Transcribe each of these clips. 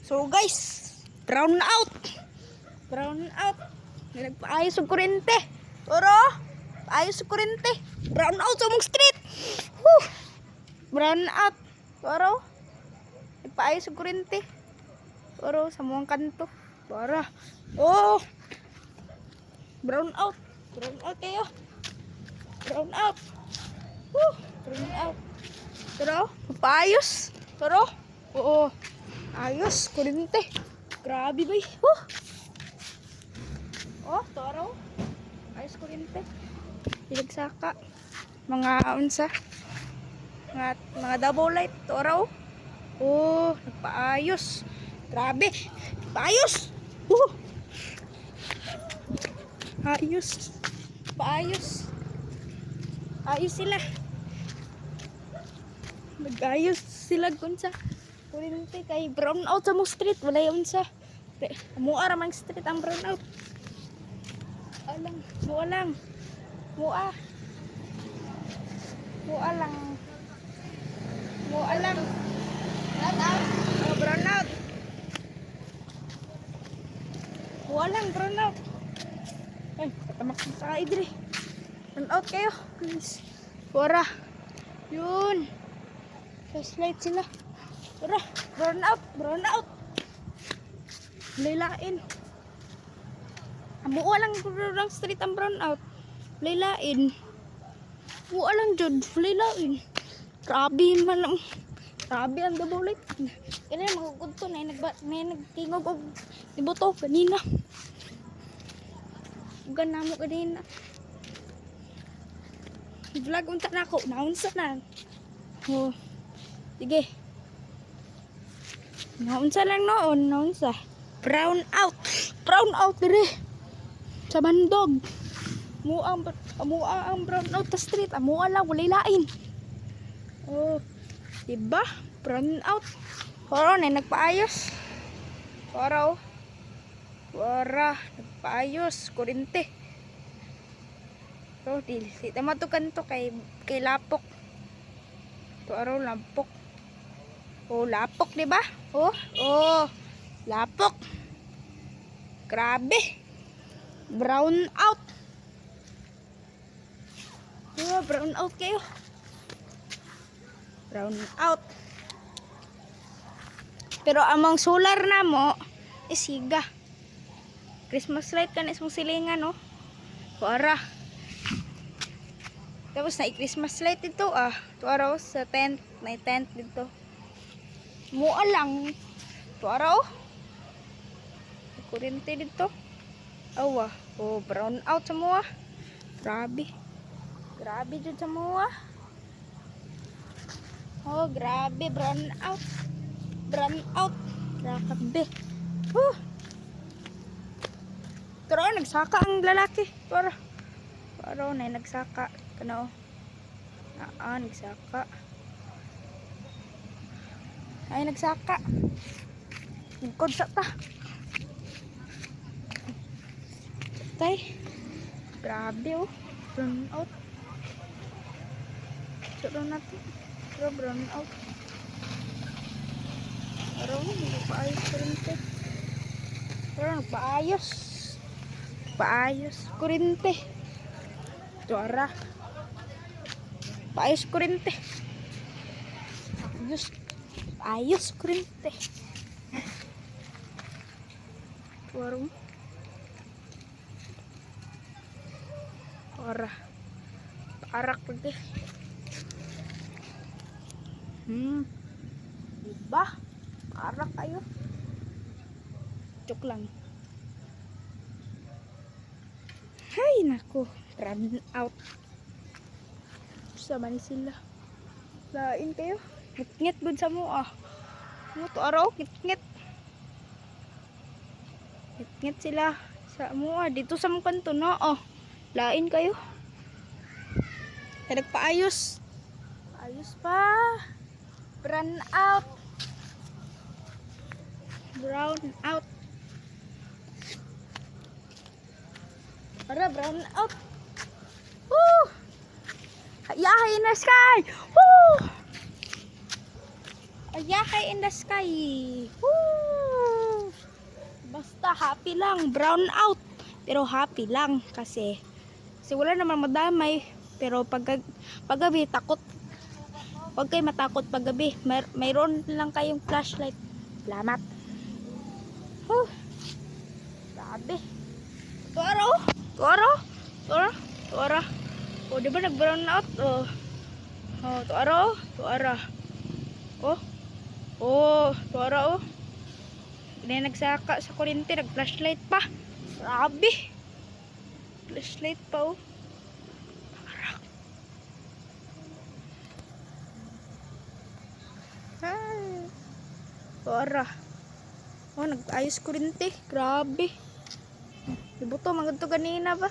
So guys, brown out. Brown out. Nagpaayos og kurente. Toro, paayos og kurente. Brown out sa mong street. Woo! Brown out. Toro, nagpaayos og kurente. Toro, sa mong kanto. Toro. Oh! Brown out. Brown out kayo. Brown out. Woo! Brown out. Toro, paayos. Toro. Oo. Ayos, kurente. Grabe ba? Oh, toro. Ayos kurente. Pinagsaka. Mga unsa. Mga double light. Toro. Oh, nagpaayos. Grabe. Paayos. Ayos. Paayos. Ayos sila. Nag-ayos sila kunsa. Kurente kay brown out sa mo street. Wala yun sa. Mua ramang street ang brown out. Alang. Mua lang. Mua. Mua lang. Mua lang. Brown out. Mua lang brown out. Ay, katamak sa kaidri. Brown out kayo. Please. Wara. Yun. Flashlight sila. Tara, brown out, brown out. Laylain. Amuwa lang ng street ang brown out. Laylain. Amuwa lang dyan, laylain. Grabe man lang. Grabe ang double light. Kaya magkukunto na nagtingog og iboto kanina. Ugan na mo kanina. Vlog unta na ako, naunsa na. Oh. Sige. Naunsa lang noon, naunsa. Brown out. Brown out dire. Sa bandog. Mua ang brown out sa street. Mua lang, walay lain. Oh. Diba? Brown out. Horo na nagpaayos. Horo. Wara, nagpaayos. Kurente. So, di tamatukan to kay lapok. To araw lampok. Oh, lapok, di ba? Oh, lapok. Grabe. Brown out. Oh, brown out kayo. Brown out. Pero among solar na mo, isiga. Christmas light kan isang silingan, no? Para. Tapos na i-Christmas light ito, Ito araw sa tent. May tent dito. Mua lang. Ito araw. Kurente dito. Awa. Oh, brown out sa mua. Grabe. Grabe dyan sa mua. Oh, grabe. Brown out. Brown out. Grabe. Pero nagsaka ang lalaki. Pero na nagsaka. Kano? Nagsaka. Ay, nagsaka. Nagkod sa ta. Tay. Grabe, oh. Brown out. Suro natin. Pero brown out. Pero nagpaayos kurente. Pero nagpaayos. Paayos kurente. Tuara. Paayos kurente. Ayos kurente. Warung. Ora. Parak lagi. Diba? Parak kayo. Cuk lang. Hay nako. Run out. Sama ni sila. Lain kayo. Ngit-ngit good sa mo, Mo to araw, ngit-ngit. Ngit-ngit sila sa mo, dito sa mong kanto, no, Lain kayo. Kaya nagpaayos. Ayos pa. Brown out. Brown out. Para brown out. Woo! Yahay in the sky. Woo! Yahay in the sky. Woo! basta happy lang. Brown out. Pero happy lang kasi wala naman madamay. Pero paggabi takot. Huwag kayo matakot paggabi. Mayroon lang kayong flashlight. Salamat. Grabe. Tuara. O, di ba nag-brown out? Tuara. Tuara. Hindi nagsaka sa kuryente, nag-flashlight pa. Grabe. Flashlight pa, oh. Tuara. Nag-ayos kuryente. Grabe. Ibuto, magod to ganina ba?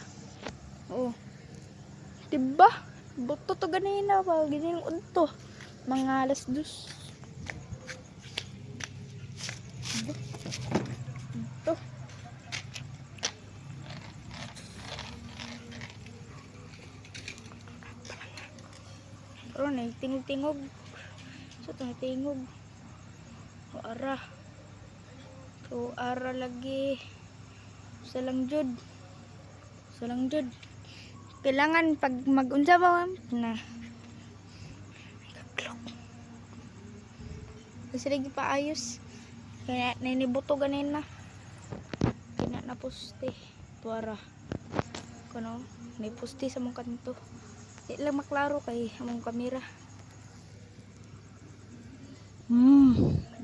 Diba? Ibuto to ganina ba? Ganyan unto. Mga alas 2. Ito. Pero tingog-tingog. Tingog. Tuara lagi. Salang jud. Kailangan pag mag-unsa ba na kasi lagi paayos. Kaya ninibuto ganin na. Kina na poste. Tuara. Kuno, may poste sa mong kanto. Di lang maklaro kay among kamera.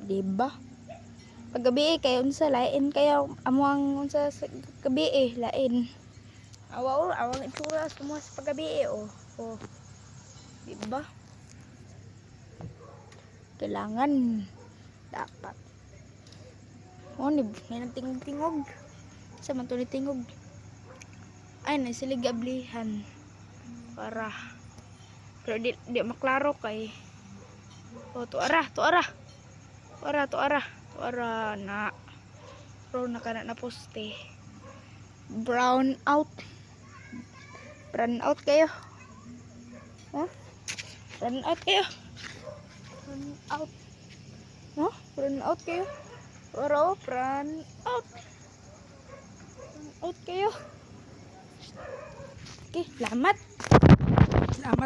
Diba? Paggabi kay unsa lain kaya amuang unsa sa gabi lain. Awang itsura sa mga sa paggabi Diba? Kailangan dapat. May nagtingog-tingog. Sa man to tingog. Ay nasilig ablihan. Para. Pero di maklaro kay. Tuara na. Pero nakana na poste. Brown out kayo. Brown out kayo. Brown out kayo. Okay, salamat.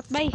Bye.